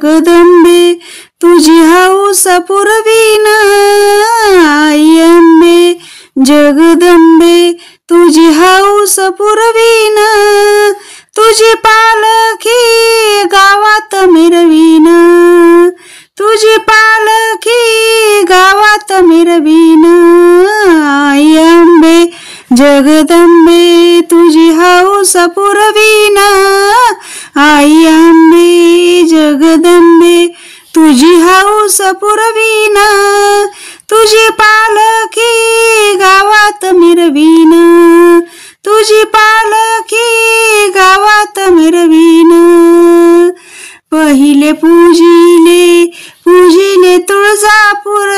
जगदंबे तुझी हौस पुरवीन, आई अंबे जगदंबे तुझी हौस पुरवीन, तुझी पालखी गावात मिरवीन, तुझी पालखी गावात मिरवीन, आई अंबे जगदंबे तुझी हौस पुरवीन, आई अंबे जगदंबे तुझी हौस पुरवीन, तुझी पालखी गावात मिरवीन, तुझी पालखी गावात मिरवीन, पहिले पूजिले पूजिले तुळजापूर,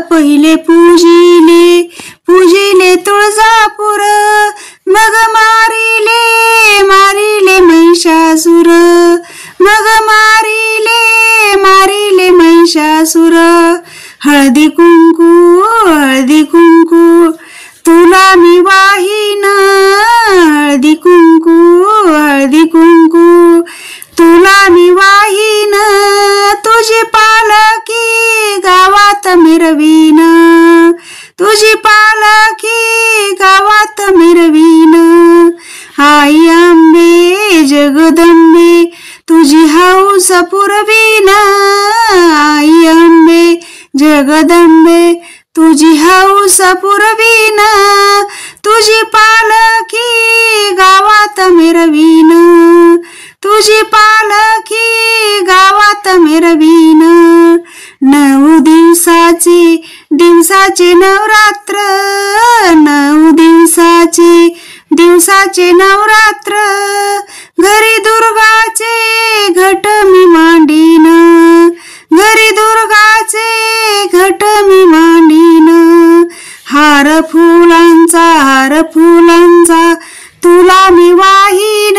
पहिले पूजिले पूजिले तुळजापूर, मग मारिले मारिले महिषासुर, मग मारिले मारिले महिषासुर, हळदी कुंकू तुला मी वाहीन, हळदी कुंकू तुला मी वाहीन, तुझी पालखी गावात मिरवीन, तुझी पालखी गावात मिरवीन, आई अंबे जगदंबे तुझी हौस पुरवीन, आई अंबे जगदंबे तुझी हौस पुरवीन, तुझी पालखी गावात मिरवीन, तुझी पालखी गावात मिरवीन, 9 दिवसाचे नवरात्र, 9 दिवसाचे नवरात्र, घरी दुर्गाचे घट मी मांडीन, घरी दुर्गाचे घट मी मांडीन, हार फुलांचा तुला मी वाहीन,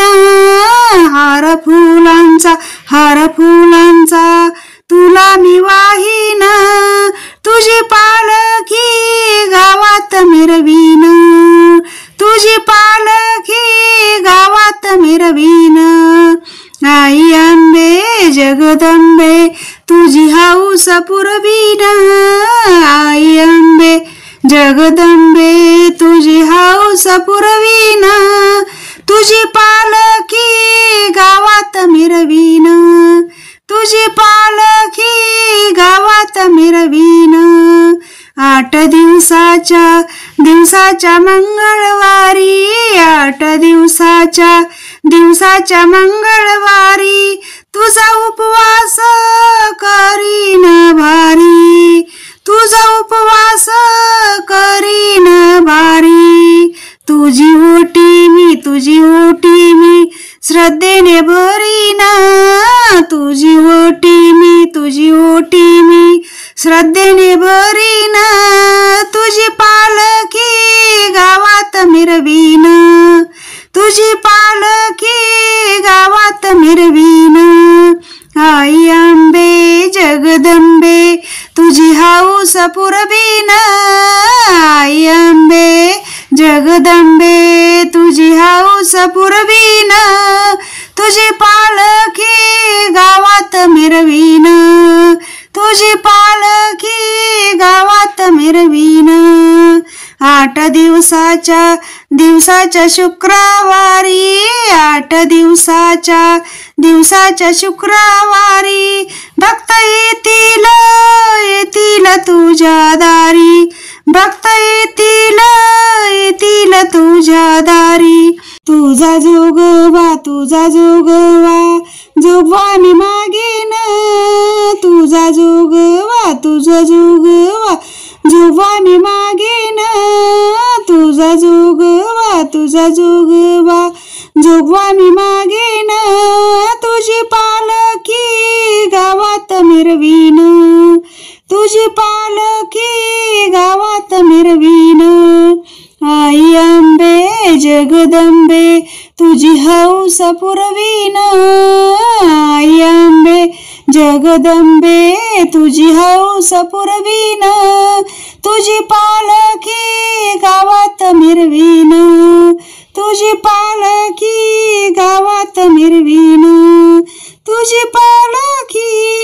हार फुलांचा तुला मी वाहीन, तुझी पालखी गावात मिरवीन, तुझी पालखी गावात मिरवीन, आई अंबे जगदंबे तुझी हौस पुरवीन, आई अंबे जगदंबे तुझी हौस पुरवीन, तुझी पालखी गावात मिरवीन, तुझी पालखी गावात मिरवीन, 8 दिवसाच्या मंगळवारी, 8 दिवसाच्या मंगळवारी, तुझा उपवास करीन भारी, तुझा उपवास करीन भारी, तुझी ओटी मी श्रद्धेने भरीन, तुझी ओटी मी श्रद्धेने भरीन, तुझी पालखी गावात मिरवीन, तुझी पालखी गावात मिरवीन, आई अंबे जगदंबे तुझी हौस पुरवीन, आई अंबे जगदंबे तुझी हौस पुरवीन, तुझी पालखी गावात मिरवीन, तुझी पालखी गावात मिरवीन, 8 दिवसाच्या शुक्रवारी, 8 दिवसाच्या शुक्रवारी, भक्त येतील तुझ्या दारी, भक्त येतील तुझ्या दारी, तुझा जोगवा मी मागेन, तुझा जोगवा मी मागेन, तुझा जोगवा मी मागेन, तुझी पालखी गावात मिरवीन, तुझी पालखी गावात मिरवीन, आई अंबे जगदंबे तुझी हौस पुरवीन, आई अंबे जगदंबे तुझी हौस पुरवीन, तुझी पालखी गावात मिरवीन, तुझी पालखी गावात मिरवीन, तुझी तुझी पालखी